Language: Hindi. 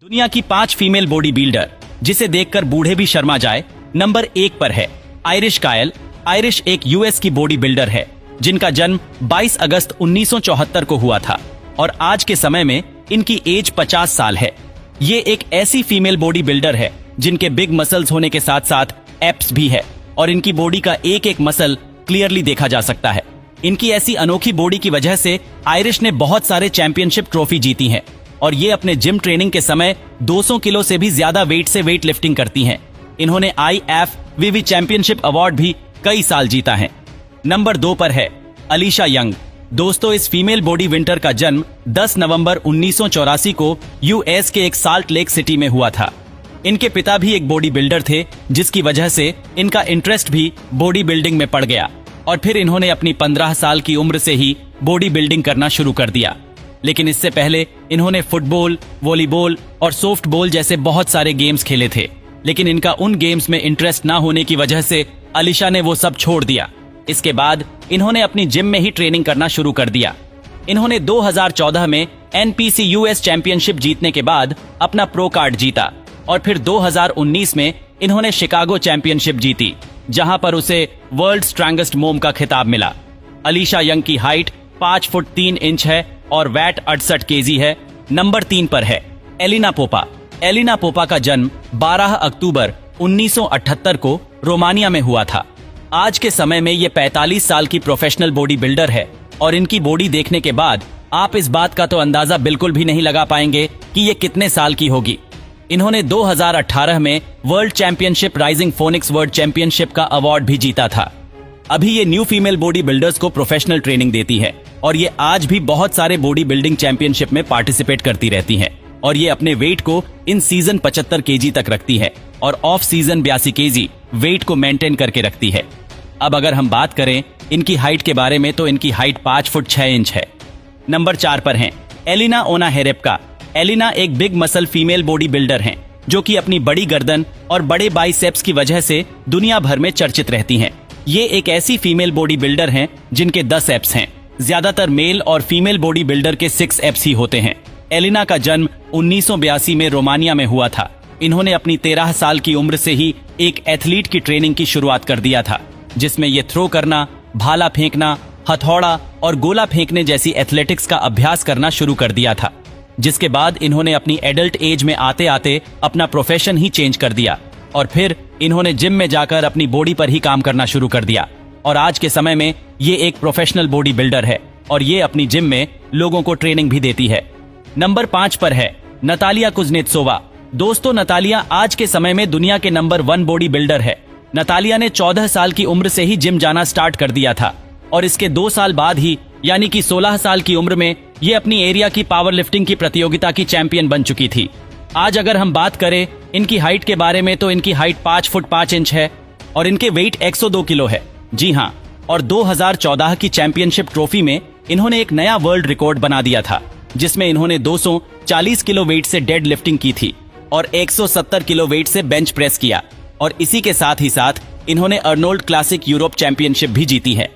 दुनिया की 5 फीमेल बॉडी बिल्डर जिसे देखकर बूढ़े भी शर्मा जाए। नंबर 1 पर है आयरिश कायल। आयरिश एक यूएस की बॉडी बिल्डर है जिनका जन्म 22 अगस्त 1974 को हुआ था और आज के समय में इनकी एज 50 साल है। ये एक ऐसी फीमेल बॉडी बिल्डर है जिनके बिग मसल्स होने के साथ साथ एप्स भी है और इनकी बॉडी का एक एक मसल क्लियरली देखा जा सकता है। इनकी ऐसी अनोखी बॉडी की वजह से आयरिश ने बहुत सारे चैंपियनशिप ट्रॉफी जीती हैं और ये अपने जिम ट्रेनिंग के समय 200 किलो से भी ज्यादा वेट से वेट लिफ्टिंग करती हैं। इन्होंने IFBB चैंपियनशिप अवार्ड भी कई साल जीता है। नंबर 2 पर है अलीशा यंग। दोस्तों, इस फीमेल बॉडी बिल्डर का जन्म 10 नवंबर 1984 को यूएस के एक साल्ट लेक सिटी में हुआ था। इनके पिता भी एक बॉडी बिल्डर थे जिसकी वजह से इनका इंटरेस्ट भी बॉडी बिल्डिंग में पड़ गया और फिर इन्होंने अपनी 15 साल की उम्र से ही बॉडी बिल्डिंग करना शुरू कर दिया। लेकिन इससे पहले इन्होंने फुटबॉल, वॉलीबॉल और सॉफ्टबॉल जैसे बहुत सारे गेम्स खेले थे, लेकिन इनका उन गेम्स में इंटरेस्ट ना होने की वजह से अलीशा ने वो सब छोड़ दिया। इसके बाद इन्होंने अपनी जिम में ही ट्रेनिंग करना शुरू कर दिया। इन्होंने 2014 में NPC US चैंपियनशिप जीतने के बाद अपना प्रो कार्ड जीता और फिर 2019 में इन्होंने शिकागो चैंपियनशिप जीती, जहां पर उसे वर्ल्ड स्ट्रांगेस्ट मोम का खिताब मिला। अलीशा यंग की हाइट 5 फुट 3 इंच है और वेट 68 केजी है। नंबर 3 पर है एलिना पोपा। एलिना पोपा का जन्म 12 अक्टूबर 1978 को रोमानिया में हुआ था। आज के समय में ये 45 साल की प्रोफेशनल बॉडी बिल्डर है और इनकी बॉडी देखने के बाद आप इस बात का तो अंदाजा बिल्कुल भी नहीं लगा पाएंगे कि ये कितने साल की होगी। इन्होंने 2018 में world championship rising phoenix world championship का अवार्ड भी जीता था। अभी ये न्यू फीमेल बॉडी बिल्डर्स को प्रोफेशनल ट्रेनिंग देती है और ये आज भी बहुत सारे बॉडी बिल्डिंग चैंपियनशिप में पार्टिसिपेट करती रहती हैं और ये अपने वेट को इन सीजन 75 केजी तक रखती है और ऑफ सीजन 82 केजी वेट को मेंटेन करके रखती है। अब अगर हम बात करें इनकी हाइट के बारे में तो इनकी हाइट 5 फुट 6 इंच है। नंबर 4 पर हैं एलिना ओना हेरेप्का। एलिना एक big muscle female body builder हैं जो कि अपनी बड़ी गर्दन और बड़े बाइसेप्स की वजह से दुनिया भर में चर्चित रहती हैं। ये एक ऐसी फीमेल बॉडी बिल्डर हैं जिनके 10 एप्स हैं। ज्यादातर मेल और फीमेल बॉडी बिल्डर के 6 एप्स ही होते हैं। एलिना का जन्म 1982 में रोमानिया में हुआ था। इन्होंने अपनी 13 साल की उम्र से ही एक एथलीट की ट्रेनिंग की शुरुआत कर दिया था, जिसमें ये थ्रो करना, भाला फेंकना, हथौड़ा और गोला फेंकने जैसी एथलेटिक्स का अभ्यास करना शुरू कर दिया था। जिसके बाद इन्होंने अपनी एडल्ट एज में आते आते अपना प्रोफेशन ही चेंज कर दिया और फिर इन्होंने जिम में जाकर अपनी बॉडी पर ही काम करना शुरू कर दिया और आज के समय में ये एक प्रोफेशनल बॉडी बिल्डर है और ये अपनी जिम में लोगों को ट्रेनिंग भी देती है। नंबर 5 पर है नतालिया कुज़नेत्सोवा। दोस्तों, नतालिया आज के समय में दुनिया के नंबर 1 बॉडी बिल्डर है। नतालिया ने 14 साल की उम्र से ही जिम जाना स्टार्ट कर दिया था और इसके 2 साल बाद ही यानी कि 16 साल की उम्र में ये अपनी एरिया की पावर लिफ्टिंग की प्रतियोगिता की चैंपियन बन चुकी थी। आज अगर हम बात करें इनकी हाइट के बारे में तो इनकी हाइट 5 फुट 5 इंच है और इनके वेट 102 किलो है। जी हाँ, और 2014 की चैंपियनशिप ट्रॉफी में इन्होंने एक नया वर्ल्ड रिकॉर्ड बना दिया था, जिसमें इन्होंने 240 किलो वेट से डेड लिफ्टिंग की थी और 170 किलो वेट से बेंच प्रेस किया और इसी के साथ ही साथ इन्होंने अर्नोल्ड क्लासिक यूरोप चैंपियनशिप भी जीती है।